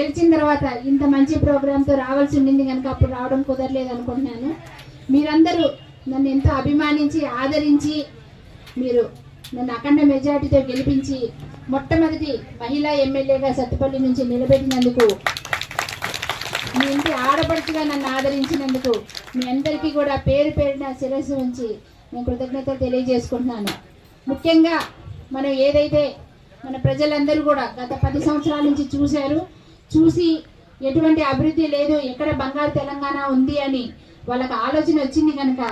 గెలిచిన తర్వాత ఇంత మంచి ప్రోగ్రాంతో రావాల్సి ఉండింది కనుక అప్పుడు రావడం కుదరలేదు అనుకుంటున్నాను. మీరందరూ నన్ను ఎంతో అభిమానించి ఆదరించి మీరు నన్ను అఖండ మెజార్టీతో గెలిపించి మొట్టమొదటి మహిళా ఎమ్మెల్యేగా సత్తుపల్లి నుంచి నిలబెట్టినందుకు, మీ ఇంటి ఆడపడుచుగా నన్ను ఆదరించినందుకు మీ అందరికీ కూడా పేరు పేరున శిరస్సు ఉంచి నేను కృతజ్ఞతలు తెలియజేసుకుంటున్నాను. ముఖ్యంగా మనం ఏదైతే మన ప్రజలందరూ కూడా గత 10 సంవత్సరాల నుంచి చూసి ఎటువంటి అభివృద్ధి లేదు, ఎక్కడ బంగారు తెలంగాణ ఉంది అని వాళ్ళకి ఆలోచన వచ్చింది కనుక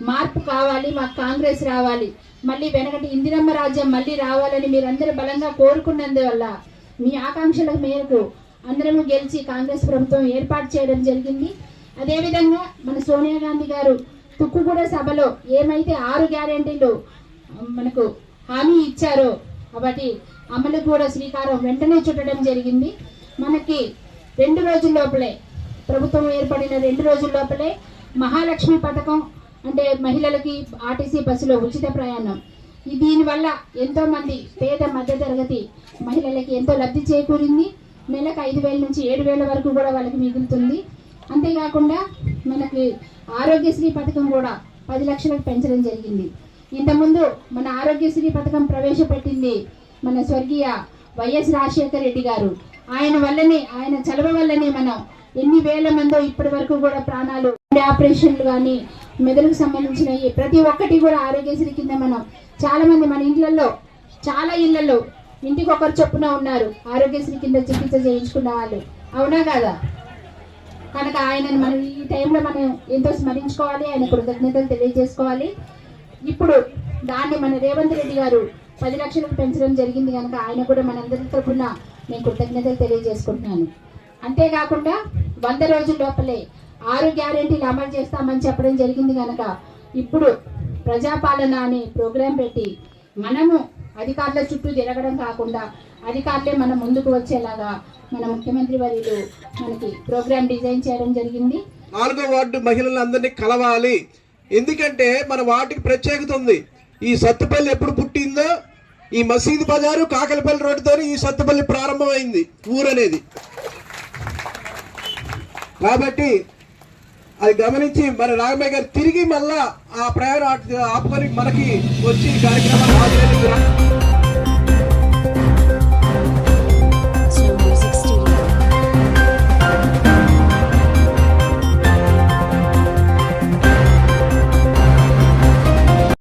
మార్పు కావాలి, మాకు కాంగ్రెస్ రావాలి, మళ్ళీ వెనకటి ఇందిరమ్మ రాజ్యం మళ్ళీ రావాలని మీరందరూ బలంగా కోరుకున్నందువల్ల మీ ఆకాంక్షల మేరకు అందరము గెలిచి కాంగ్రెస్ ప్రభుత్వం ఏర్పాటు చేయడం జరిగింది. అదేవిధంగా మన సోనియా గాంధీ గారు తుక్కుగూడ సభలో ఏమైతే 6 గ్యారెంటీలు మనకు హామీ ఇచ్చారో వాటి అమలు కూడా శ్రీకారం వెంటనే చుట్టడం జరిగింది. మనకి 2 రోజుల లోపలే, ప్రభుత్వం ఏర్పడిన 2 రోజుల లోపలే మహాలక్ష్మి పథకం, అంటే మహిళలకి ఆర్టీసీ బస్సులో ఉచిత ప్రయాణం, దీనివల్ల ఎంతో మంది పేద మధ్యతరగతి మహిళలకి ఎంతో లబ్ధి చేకూరింది. నెలకు 5,000 నుంచి 7,000 వరకు కూడా వాళ్ళకి మిగులుతుంది. అంతేకాకుండా మనకి ఆరోగ్యశ్రీ పథకం కూడా 10 లక్షలకు పెంచడం జరిగింది. ఇంతకుముందు మన ఆరోగ్యశ్రీ పథకం ప్రవేశపెట్టింది మన స్వర్గీయ వైఎస్ రాజశేఖర రెడ్డి గారు. ఆయన చలవ వల్లనే మనం ఎన్ని వేల మందో ఇప్పటి వరకు కూడా ప్రాణాలు, ఆపరేషన్లు కానీ మెదడుకు సంబంధించిన ప్రతి ఒక్కటి కూడా ఆరోగ్యశ్రీ కింద మనం చాలా మంది మన చాలా ఇళ్లలో ఇంటికి ఒకరు చొప్పున ఉన్నారు ఆరోగ్యశ్రీ కింద చికిత్స చేయించుకున్న వాళ్ళు, అవునా కాదా? కనుక ఆయనను మనం ఈ టైంలో మనం ఎంతో స్మరించుకోవాలి, ఆయన కృతజ్ఞతలు తెలియజేసుకోవాలి. ఇప్పుడు దాన్ని మన రేవంత్ రెడ్డి గారు 10 లక్షలకు పెంచడం జరిగింది కనుక ఆయన కూడా మనందరి తరఫున నేను కృతజ్ఞతలు తెలియజేసుకుంటున్నాను. అంతేకాకుండా 100 రోజుల లోపలే 6 గ్యారెంటీలు అమలు చేస్తామని చెప్పడం జరిగింది కనుక ఇప్పుడు ప్రజాపాలన అనే ప్రోగ్రాం పెట్టి మనము అధికారుల చుట్టూ తిరగడం కాకుండా అధికారులే మనం ముందుకు వచ్చేలాగా మన ముఖ్యమంత్రి వర్యులు మనకి ప్రోగ్రాం డిజైన్ చేయడం జరిగింది. 4వ వార్డు మహిళలందరినీ కలవాలి, ఎందుకంటే మన వాటికి ప్రత్యేకత ఉంది. ఈ సత్తుపల్లి ఎప్పుడు పుట్టిందో ఈ మసీదు బజారు కాకలపల్లి రోడ్డుతో ఈ సత్తుపల్లి ప్రారంభమైంది ఊరనేది. కాబట్టి అది గమనించి మన రాఘమయ్య గారు తిరిగి మళ్ళా ఆ ప్రయాణం ఆపుకొని మనకి వచ్చి కార్యక్రమాలు